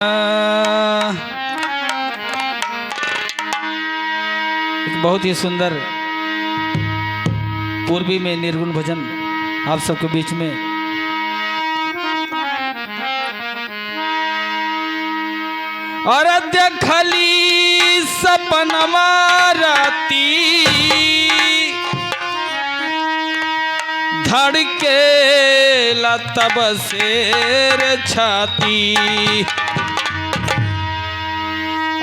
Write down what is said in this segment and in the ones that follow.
एक बहुत ही सुंदर पूर्वी में निर्गुण भजन आप सबके बीच में। और देखली सपनमा राती धड़के तब शेर छाती।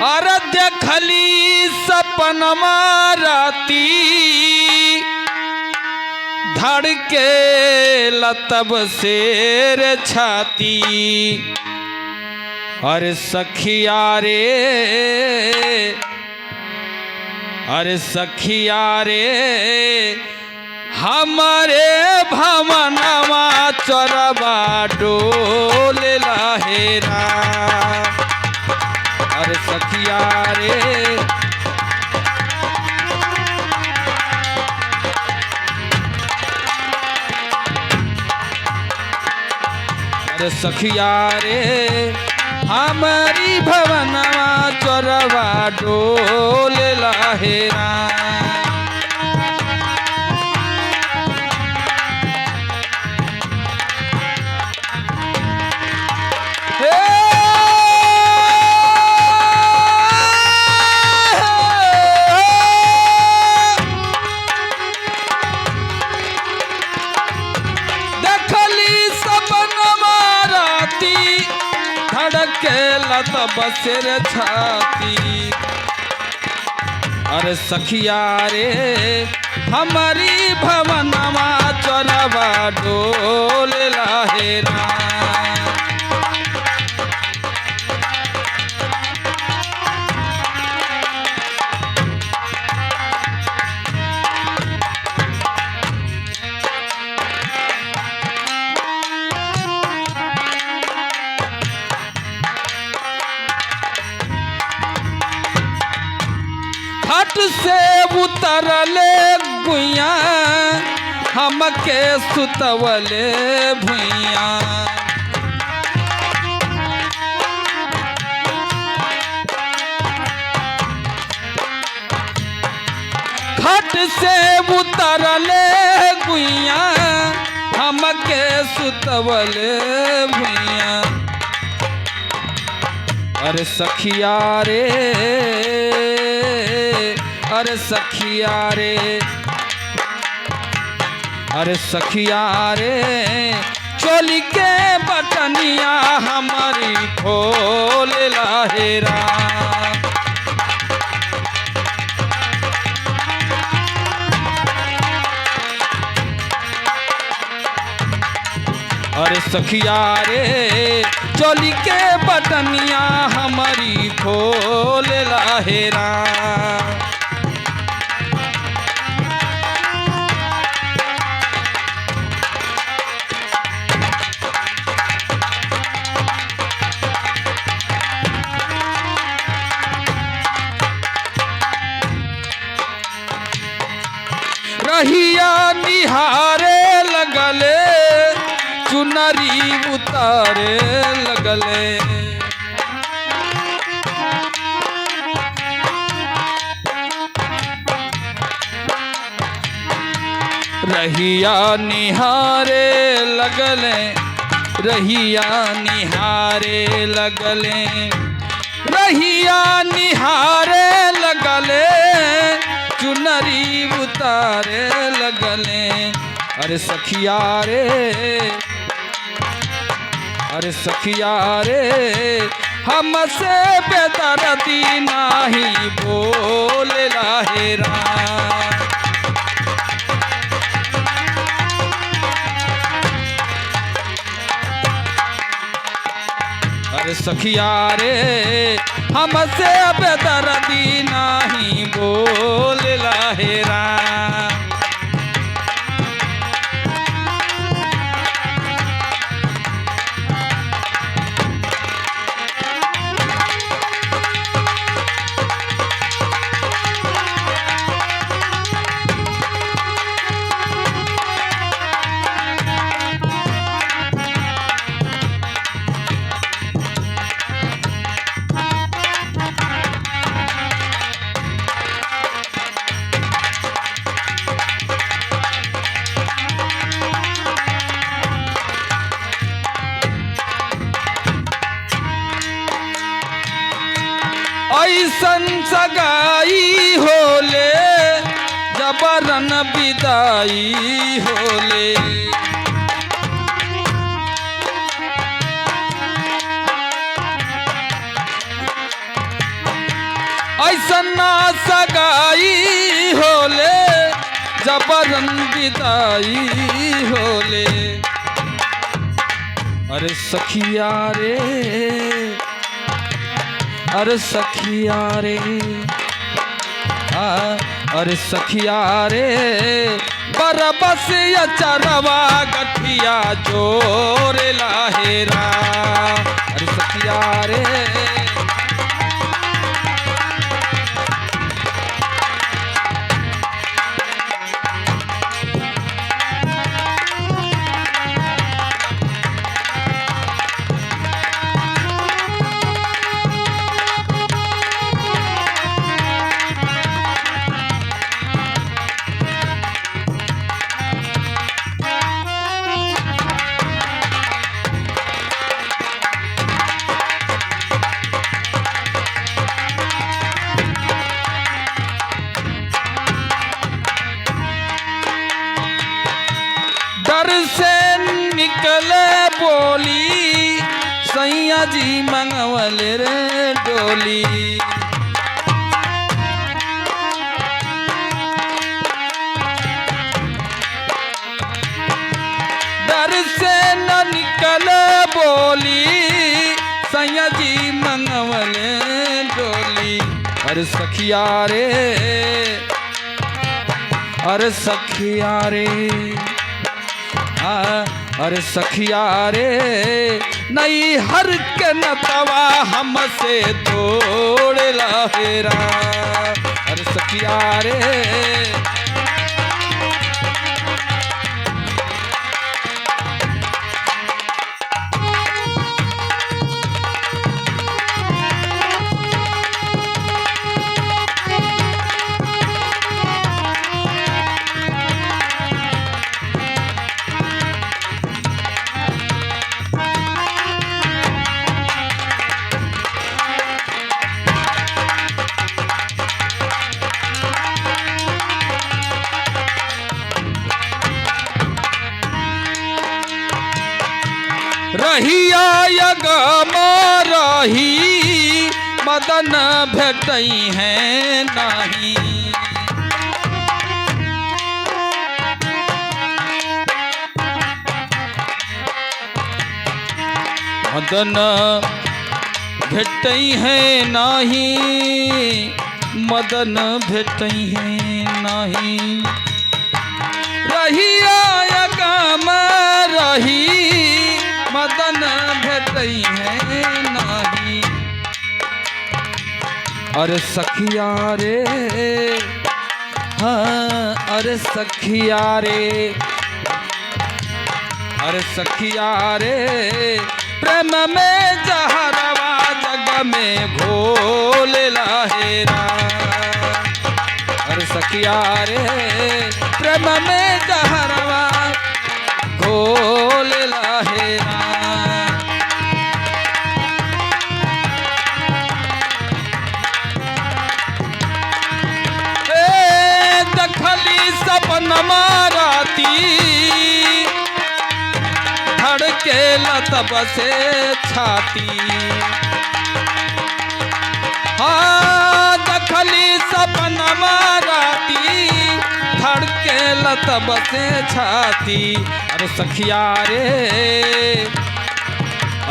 और देखली सपनमा राती धड़के तब शेर छाती। अरे सखिया रे, अरे सखिया रे, हमारे भवनमा चोरबा डोल लहेरा। अरे सखिया रे, अरे सखिया रे, हमारी भवनमा चोरबा डोल लहेरा। तब शेर छाती। अरे सखिया रे, हमारी भवनमा चोरबा डोल लहेरा। हट से उतरले गुइया हमके सुतवले भुइया। हट से उतरले गुइया हमके सुतवले भुइया। अरे सखिया रे, अरे सखिया रे, अरे सखिया रे, चोली के बटनिया हमारी खोल लहेरा। अरे सखिया रे, चोली के बटनिया हमारी खोल लहेरा। रहिया निहारे लगले, चुनरी उतारे लगले। रहिया निहारे लगले, रहिया निहारे लगले, रहिया निहारे लगले, चुनरी उतारे लगले। अरे सखिया रे, अरे सखिया रे, हमसे बेदर्दी नाही बोल लहेरा। अरे सखिया रे, हमसे बेदर्दी नाही बोल लहेरा। ऐसन सगाई होले जबरन विदाई होले। ऐसन सगाई होले जबरन विदाई होले। अरे सखिया रे, अरे सखिया रे, अरे सखिया रे, बरबस अचरवा गठिया जोर लाहेरा। अरे सखिया रे, डर से निकले बोली सैया जी मंगवल रे डोली। डर से न निकले बोली सैया जी मंगवल डोली। अरे सखिया रे, अरे सखिया रे, अरे सखिया रे, नई हर के नतवा हमसे तोड़ लाहेरा। अरे सखिया रे, रहिया यगम रही मदन भेटई है नाही। मदन भेटई है नाही, मदन भेटई है नाही। रहिया यगम रही मदन भेटई है नाही। अरे सखिया रे, हाँ अरे सखिया रे, अरे सखिया रे, प्रेम में जहरवा जग में घोल लाहेरा। अरे सखिया रे, प्रेम में जहरवा घोल लाहेरा। दखली सपन माराती धड़के लतब से छाती। हाँ दखली सपन माराती धड़के लतब से छाती। अरे सखिया रे,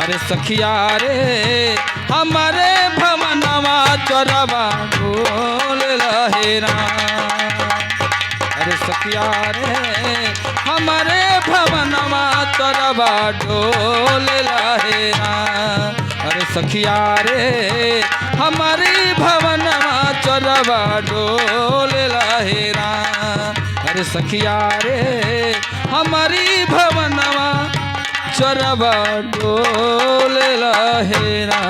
अरे सखिया रे, हमारे भवनवा चोरवा ढोल लहेरा। अरे सखिया रे, हमारे भवनवा चोरवा ढोल लहेरा। अरे सखिया रे, हमारी भवनवा चोरवा ढोल लहेरा। अरे सखिया रे, हमारी भवनवा चोरवा ढोल लहेरा।